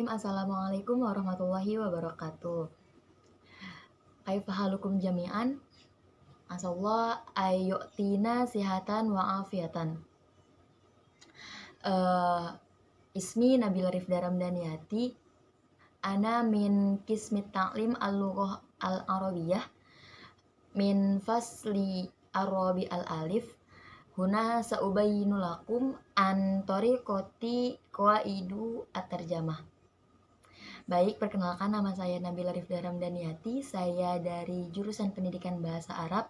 Bismillahirrahmanirrahim. Assalamualaikum warahmatullahi wabarakatuh. Kaifa halukum jami'an? Asallah ayyu'tina sihatan wa afiatan. Ismi Nabila Rifda Ramdaniyati. Ana min Qismit Ta'lim Al-Lughah Al-Arabiyah min fasli Arabi Al-Alif. Huna sa'ubayyinu lakum an tariqati qawaidu at-tarjamah. Baik, perkenalkan, nama saya Nabila Rifda Ramdaniyati. Saya dari jurusan Pendidikan Bahasa Arab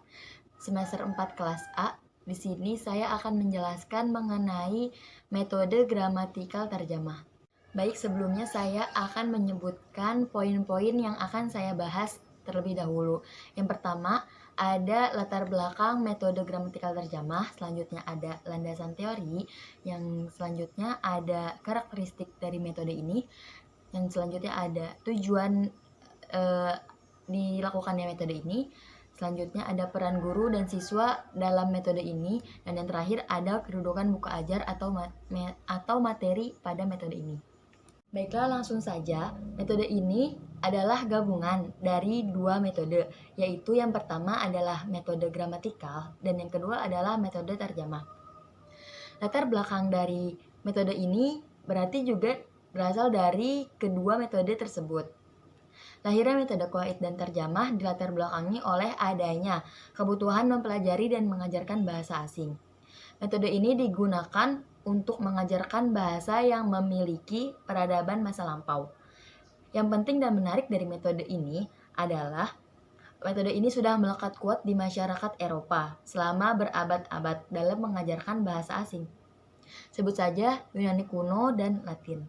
semester 4 kelas A. Di sini saya akan menjelaskan mengenai metode gramatikal tarjamah. Baik, sebelumnya saya akan menyebutkan poin-poin yang akan saya bahas terlebih dahulu. Yang pertama, ada latar belakang metode gramatikal terjemah, selanjutnya ada landasan teori, yang selanjutnya ada karakteristik dari metode ini, yang selanjutnya ada tujuan dilakukannya metode ini, selanjutnya ada peran guru dan siswa dalam metode ini, dan yang terakhir ada kedudukan buku ajar atau materi pada metode ini. Baiklah, langsung saja. Metode ini adalah gabungan dari dua metode, yaitu yang pertama adalah metode gramatikal dan yang kedua adalah metode terjemah. Latar belakang dari metode ini berarti juga berasal dari kedua metode tersebut. Lahirnya metode qawaid dan terjemah dilatar belakangi oleh adanya kebutuhan mempelajari dan mengajarkan bahasa asing. Metode ini digunakan untuk mengajarkan bahasa yang memiliki peradaban masa lampau. Yang penting dan menarik dari metode ini adalah metode ini sudah melekat kuat di masyarakat Eropa selama berabad-abad dalam mengajarkan bahasa asing. Sebut saja Yunani kuno dan Latin.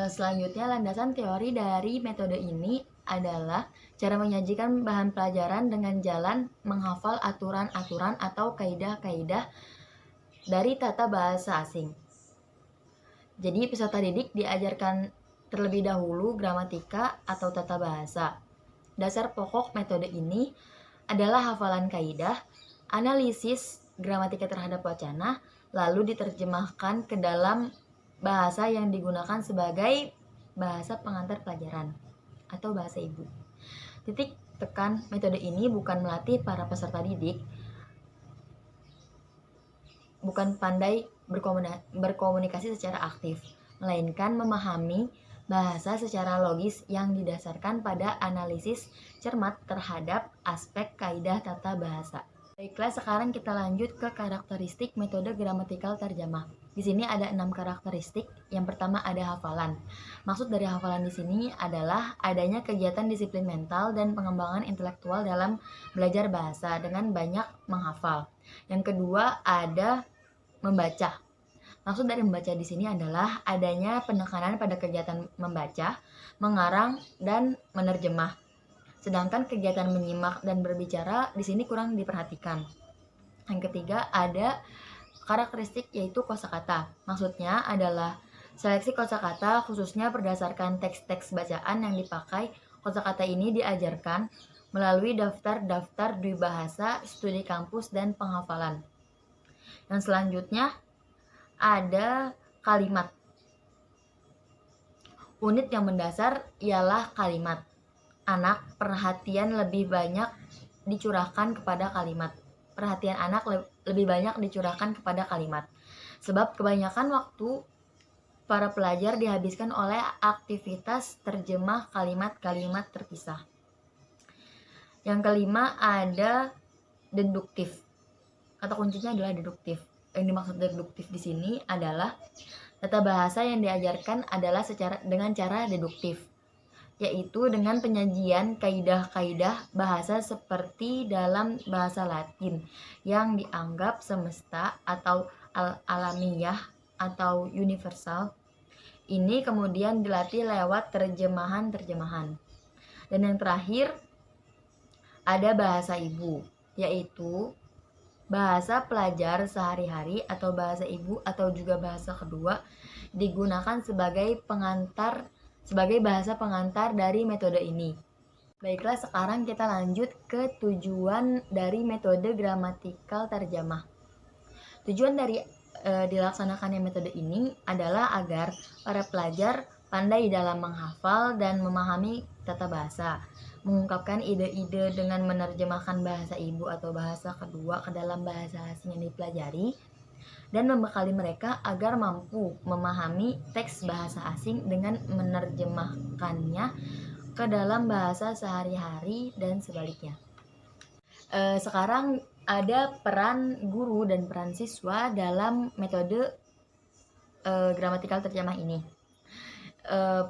Selanjutnya, landasan teori dari metode ini adalah cara menyajikan bahan pelajaran dengan jalan menghafal aturan-aturan atau kaidah-kaidah dari tata bahasa asing. Jadi peserta didik diajarkan terlebih dahulu gramatika atau tata bahasa. Dasar pokok metode ini adalah hafalan kaidah, analisis gramatika terhadap wacana, lalu diterjemahkan ke dalam bahasa yang digunakan sebagai bahasa pengantar pelajaran atau bahasa ibu. Titik tekan metode ini bukan melatih para peserta didik bukan pandai berkomunikasi secara aktif, melainkan memahami bahasa secara logis yang didasarkan pada analisis cermat terhadap aspek kaidah tata bahasa. Baiklah, sekarang kita lanjut ke karakteristik metode gramatikal terjemah. Di sini ada 6 karakteristik. Yang pertama ada hafalan. Maksud dari hafalan di sini adalah adanya kegiatan disiplin mental dan pengembangan intelektual dalam belajar bahasa dengan banyak menghafal. Yang kedua ada membaca. Maksud dari membaca di sini adalah adanya penekanan pada kegiatan membaca, mengarang, dan menerjemah. Sedangkan kegiatan menyimak dan berbicara di sini kurang diperhatikan. Yang ketiga ada karakteristik yaitu kosakata. Maksudnya adalah seleksi kosakata khususnya berdasarkan teks-teks bacaan yang dipakai. Kosakata ini diajarkan melalui daftar-daftar dwibahasa, studi kampus, dan penghafalan. Yang selanjutnya ada kalimat. Unit yang mendasar ialah kalimat. Anak perhatian lebih banyak dicurahkan kepada kalimat. Perhatian anak lebih banyak dicurahkan kepada kalimat. Sebab kebanyakan waktu para pelajar dihabiskan oleh aktivitas terjemah kalimat-kalimat terpisah. Yang kelima ada deduktif. Kata kuncinya adalah deduktif. Yang dimaksud deduktif di sini adalah tata bahasa yang diajarkan adalah dengan cara deduktif, yaitu dengan penyajian kaidah-kaidah bahasa seperti dalam bahasa Latin yang dianggap semesta atau alamiah atau universal. Ini kemudian dilatih lewat terjemahan-terjemahan. Dan yang terakhir ada bahasa ibu, yaitu bahasa pelajar sehari-hari atau bahasa ibu atau juga bahasa kedua digunakan sebagai bahasa pengantar dari metode ini. Baiklah, sekarang kita lanjut ke tujuan dari metode gramatikal terjemah. Tujuan dari Dilaksanakannya metode ini adalah agar para pelajar pandai dalam menghafal dan memahami tata bahasa, mengungkapkan ide-ide dengan menerjemahkan bahasa ibu atau bahasa kedua ke dalam bahasa asing yang dipelajari, dan membekali mereka agar mampu memahami teks bahasa asing dengan menerjemahkannya ke dalam bahasa sehari-hari dan sebaliknya. Sekarang ada peran guru dan peran siswa dalam metode gramatikal terjemah ini.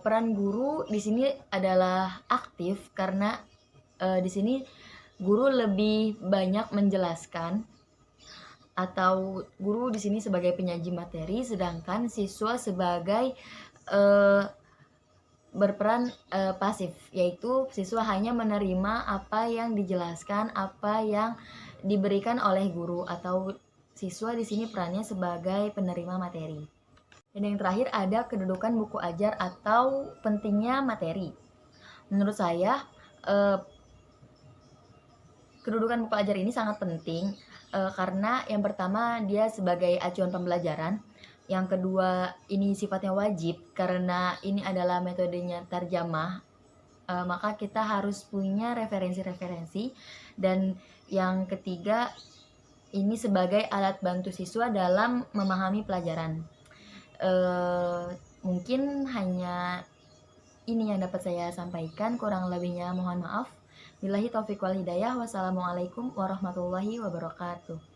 Peran guru di sini adalah aktif karena di sini guru lebih banyak menjelaskan, atau guru di sini sebagai penyaji materi, sedangkan siswa sebagai berperan pasif, yaitu siswa hanya menerima apa yang dijelaskan, apa yang diberikan oleh guru, atau siswa di sini perannya sebagai penerima materi. Dan yang terakhir ada kedudukan buku ajar atau pentingnya materi. Menurut saya kedudukan buku ajar ini sangat penting karena yang pertama dia sebagai acuan pembelajaran. Yang kedua, ini sifatnya wajib karena ini adalah metodenya terjemah, maka kita harus punya referensi-referensi. Dan yang ketiga, ini sebagai alat bantu siswa dalam memahami pelajaran. Mungkin hanya ini yang dapat saya sampaikan, kurang lebihnya mohon maaf. Billahi taufiq wal hidayah. Wassalamualaikum warahmatullahi wabarakatuh.